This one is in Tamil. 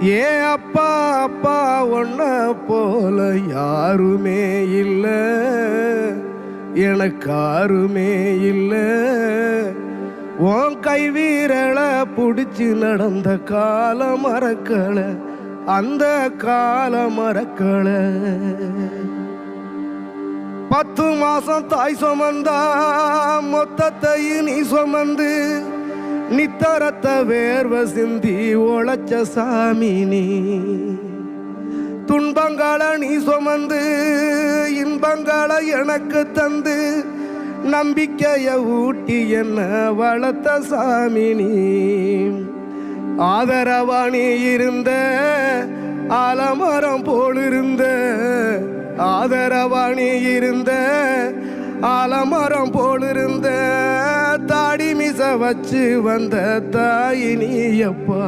ஏ அப்பா அப்பா ஒன்ன போல யாருமே இல்லை, எனக்காருமே இல்லை. உன் கை வீரலை புடிச்சு நடந்த கால மறக்கல, அந்த கால மறக்கல. 10 மாசம் தாய் சுமந்தா மொத்தத்தையும் நீ சுமந்து நித்தரத்த வேர்வ சிந்தி உழைச்ச சாமி நீ. துன்பங்களை நீ சுமந்து இன்பங்களை எனக்கு தந்து நம்பிக்கைய ஊட்டி என்ன வளர்த்த சாமி நீ. ஆதரவா நீ இருந்த ஆலமரம் போலிருந்த, ஆதரவா நீ இருந்த ஆலமரம் போலிருந்த. தாடி மிச வச்சு வந்த தாய் நீ அப்பா